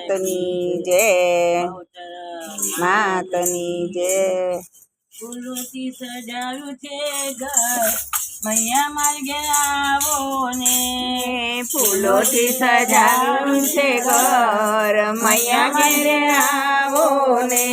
માતની જય માતની જય ફૂલોથી સજાવ્યું છે ઘર મૈયા માર્ગે આવો ને ફૂલોથી સજાવ્યું છે ઘર મૈયા ઘેરે આવો ને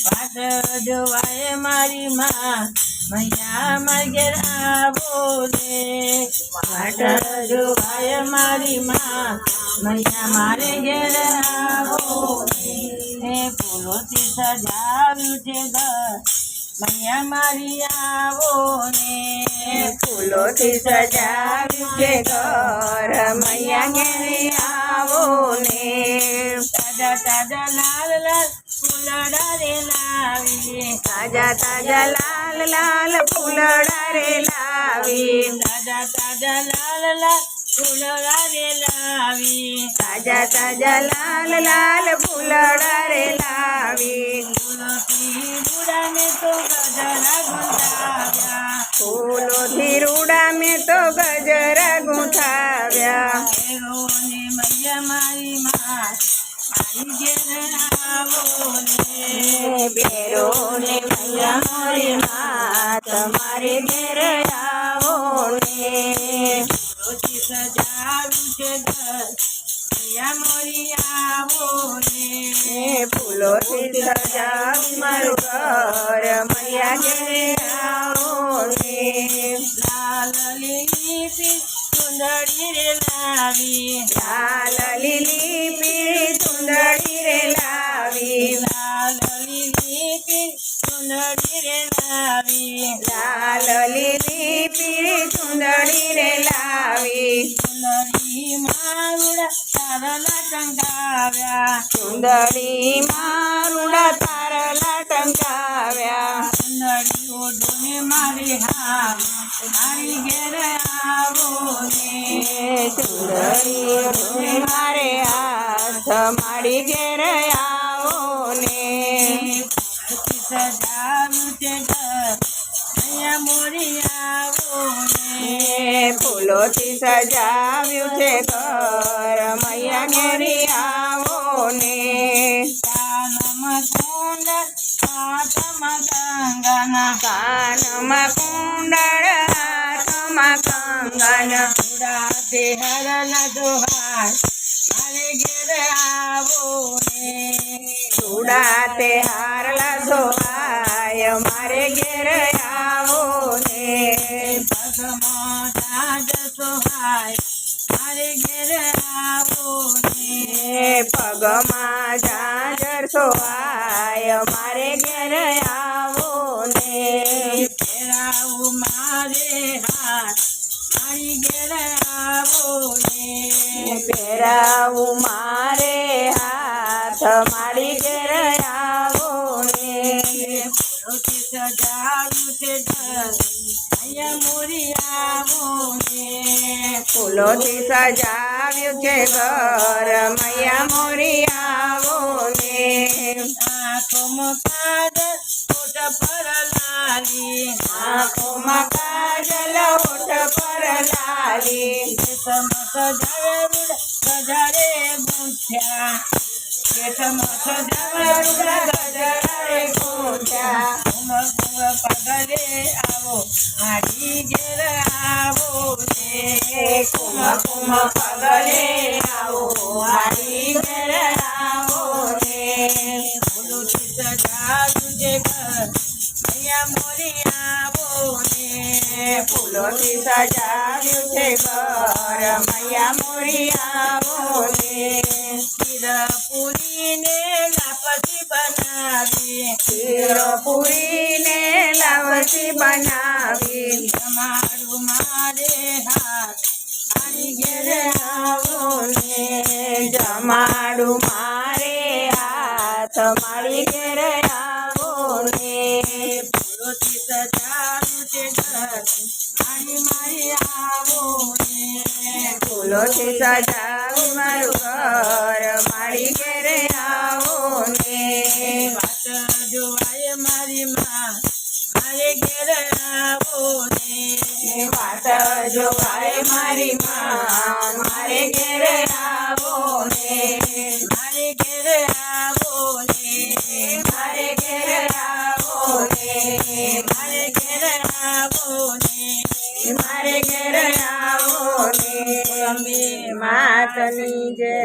પાટ જોવાય મારી માં મૈયા માર્ગે આવો ને પાટ જોવાય મારી માં મૈયા મારે ઘેર આવો ને ફૂલોથી સજાવ્યું છે ઘર મૈયા મારી આવો ને ફૂલોથી સજાવ્યું છે ઘર મૈયા ઘેરે આવો ને તાજા તાજા લાલ લાલ ફૂલડા રે લાવી તાજા તાજા લાલ લાલ ફૂલડા રે લાવી તાજા તાજા લાલ લાલ ફૂલડા રે લાવી તાજા તાજા લાલ લાલ ફૂલડા રે લાવી ફૂલોથી રૂડા મેં તો ગજરા ગુંદાવ્યા ફૂલોથી રૂડા મેં તો ગજરા ગૂંથાવ્યા ભેરો ને મૈયા મારી માં મારી ઘેર આવો ને બેરો ને મૈયા મોરી માં તમારે ઘેર આવો ને ફૂલોથી સજાવ્યું છે ઘર મૈયા મોરી આવો ને ફૂલોથી સજાવ્યું મારું ઘર મૈયા ઘેરે આવો ને લાલ લીલી સુંદરી રે લાવી લાલ લીલી પીળી સુંદરી રે લાવી લાલ લીલી સુંદરી રે લાવી લાલ લીલી પીળી સુંદરી રે લાવી સુંદરી મારુડા તારલા ટંકાવ્યા સુંદરી મારુડા તારલા ટંકાવ્યા સુંદરી ઓઢોને મારી હાર મારી ઘેર આવો ને સુંદરી ઓઢોને મારે હાથ મારી ઘેર આવો ને સજાવ્યું છે ઘર મૈયા મોરી આવો ને ફૂલોથી સજાવ્યું છે ઘર મૈયા ઘેરી આવો ને કાનમાં કુંડ હાથમાં કંગના કાનમાં કુંડળ હાથમાં કંગન ઉડાતે હરના દોહાર મારે ઘેર આવો ને ઉડાતે હારલા સોહાય મારે ઘેર આવો ને પગમાં જાજ સોહાય મારે ઘેર આવો ને પગમાં ઝાંઝર સોહાય મારે ઘેર આવો ને ફેરાવું મારે હાથ મારી ઘેર આવો ને પહેરાવું મારે હાથ મારી ઘેર આવો ને ફૂલોથી સજાવ્યું છે ઘર મૈયા મોરી આવો ને ફૂલોથી સજાવ્યું છે ઘર મૈયા મોરી આવો ને આંખોમાં કાજલ ઓઠ પર લાલી આંખોમાં કાજલ ઓઠ પર લાલી કેસમાં સજાવ્યા ગજારે ગુંથ્યા કેસમાં સજાવ્યા ગજરાએ ગૂંથ્યા ઉમર ઉમર પગલે આવો મારી ઘેર આવો ને કુમ કુમ પગલે આવો મારી ઘેર આવો ને ફૂલોથી સજાવ્યું છે ઘર મૈયા મોરી આવો ને ફૂલોથી સજાવ્યું છે ઘર મૈયા મોરી આવો ને પૂરીને લાપસી બનાવી પૂરીને લાવસી બનાવી તમારું મારે હાથ મારી ઘેર આવો ને જમાડું મારે હાથ મારી ઘેર આવો ને ફૂલોથી સજાવ્યું છે ઘર મારી આવો ને ફૂલોથી સજાવ્યું મારું ઘર મારી ઘેર આવો ને વાત જોવાય મારી માં મારે ઘેર આવો ને વાત જોવાય મારી માં મારે ઘેર આવો ને મારે મારે ઘેર આવો ને મારે ઘેર આવો ને મારે ઘેર આવો ને મારે ઘેર આવો ને અંબે માતની જય